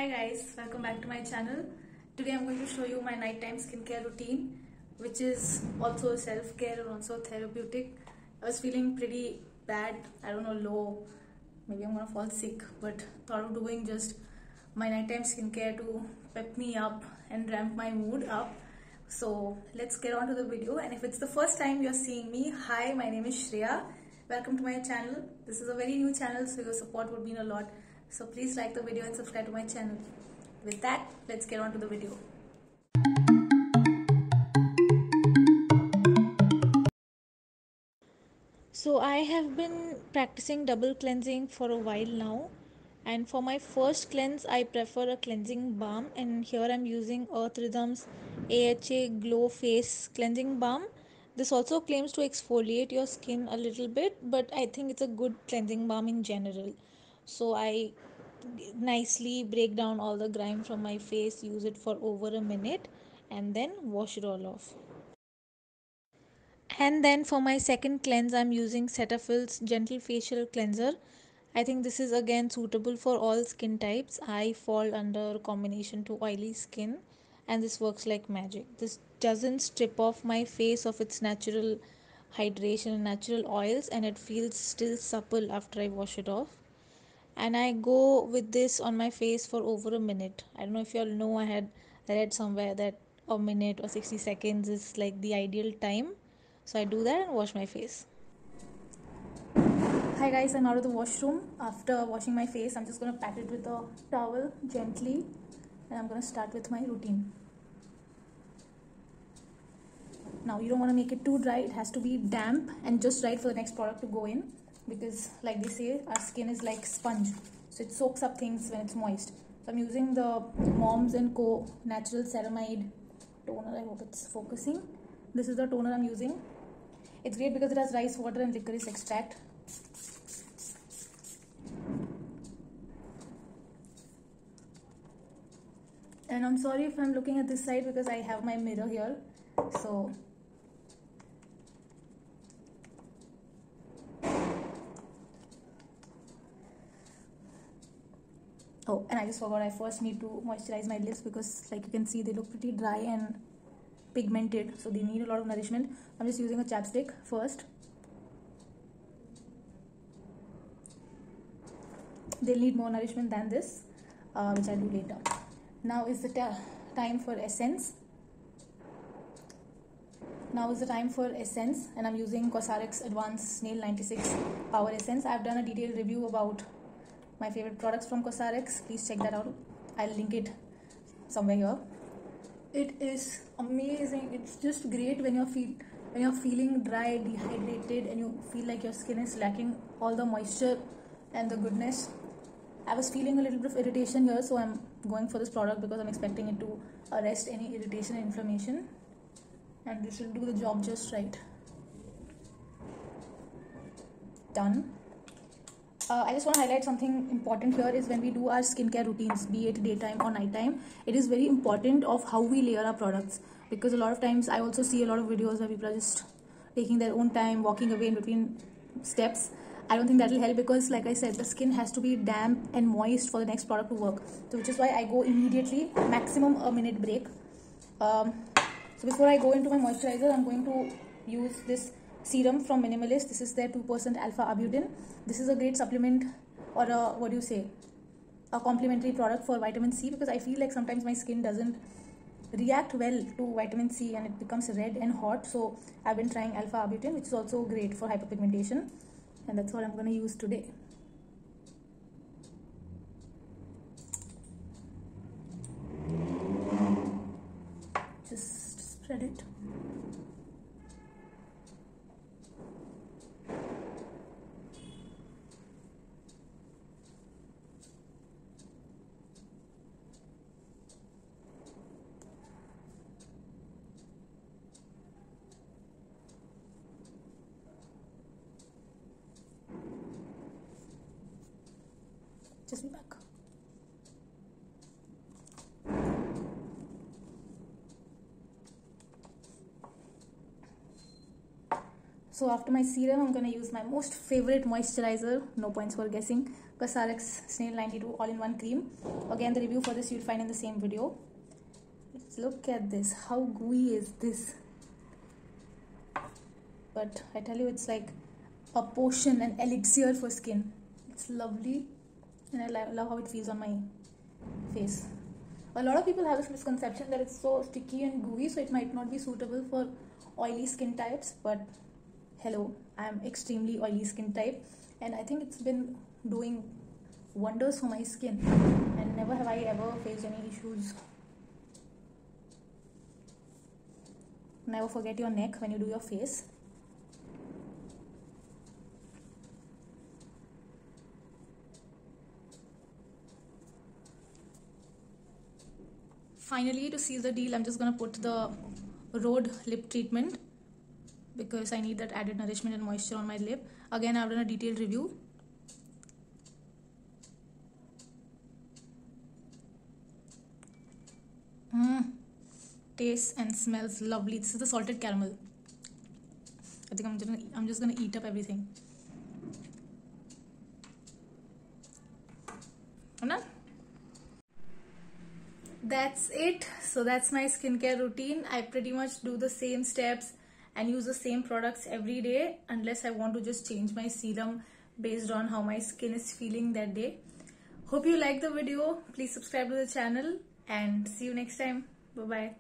Hi guys, welcome back to my channel. Today I'm going to show you my nighttime skincare routine, which is also self-care and also therapeutic. I was feeling pretty bad, I don't know, low, maybe I'm gonna fall sick, but thought of doing just my nighttime skincare to pep me up and ramp my mood up. So let's get on to the video. And if it's the first time you're seeing me, hi, my name is Shreya. Welcome to my channel. This is a very new channel, so your support would mean a lot. So please like the video and subscribe to my channel. With that, let's get on to the video. So I have been practicing double cleansing for a while now, and for my first cleanse I prefer a cleansing balm, and here I'm using Earth Rhythms AHA Glow Face Cleansing Balm. This also claims to exfoliate your skin a little bit, but I think it's a good cleansing balm in general. So I nicely break down all the grime from my face, use it for over a minute, and then wash it all off. And then for my second cleanse, I'm using Cetaphil's Gentle Facial Cleanser. I think this is again suitable for all skin types. I fall under combination to oily skin, and this works like magic. This doesn't strip off my face of its natural hydration and natural oils, and it feels still supple after I wash it off. And I go with this on my face for over a minute. I don't know if you all know, I had read somewhere that a minute or 60 seconds is like the ideal time. So I do that and wash my face. Hi guys, I'm out of the washroom. After washing my face, I'm just going to pat it with a towel gently, and I'm going to start with my routine. Now you don't want to make it too dry, it has to be damp and just right for the next product to go in, because like they say, our skin is like sponge, so it soaks up things when it's moist. So I'm using the Moms & Co Natural Ceramide toner. I hope it's focusing. This is the toner I'm using. It's great because it has rice water and licorice extract. And I'm sorry if I'm looking at this side because I have my mirror here. So oh, and I just forgot, I first need to moisturize my lips because like you can see they look pretty dry and pigmented, so they need a lot of nourishment. I'm just using a chapstick first. They'll need more nourishment than this, which I'll do later. Now is the time for essence. And I'm using Cosrx Advanced Nail 96 Power Essence. I've done a detailed review about my favorite products from Cosrx. Please check that out. I'll link it somewhere here. It is amazing. It's just great when you're feeling dry, dehydrated, and you feel like your skin is lacking all the moisture and the goodness. I was feeling a little bit of irritation here, so I'm going for this product because I'm expecting it to arrest any irritation and inflammation, and this will do the job just right. Done. I just want to highlight something important here is when we do our skincare routines, be it daytime or nighttime, it is very important of how we layer our products, because a lot of times I also see a lot of videos where people are just taking their own time, walking away in between steps. I don't think that will help, because like I said, the skin has to be damp and moist for the next product to work. So which is why I go immediately, maximum a minute break. So before I go into my moisturizer, I'm going to use this serum from Minimalist. This is their 2% alpha arbutin. This is a great supplement, or a complementary product for vitamin C, because I feel like sometimes my skin doesn't react well to vitamin C and it becomes red and hot. So I've been trying alpha arbutin, which is also great for hyperpigmentation, and that's what I'm going to use today. Just spread it. Just be back. So after my serum, I'm going to use my most favorite moisturizer, no points for guessing, Cosrx Snail 92 all-in-one cream. Again, the review for this you'll find in the same video. Look at this. How gooey is this? But I tell you, it's like a potion, an elixir for skin. It's lovely, and I love how it feels on my face. A lot of people have this misconception that it's so sticky and gooey, so it might not be suitable for oily skin types. But hello, I am extremely oily skin type, and I think it's been doing wonders for my skin, and never have I ever faced any issues. Never forget your neck when you do your face. Finally, to seal the deal, I'm just gonna put the Road lip treatment because I need that added nourishment and moisture on my lip. Again, I've done a detailed review. Tastes and smells lovely. This is the salted caramel. I think I'm just gonna eat up everything. I'm done. That's it. So that's my skincare routine. I pretty much do the same steps and use the same products every day, unless I want to just change my serum based on how my skin is feeling that day. Hope you liked the video. Please subscribe to the channel and see you next time. Bye bye.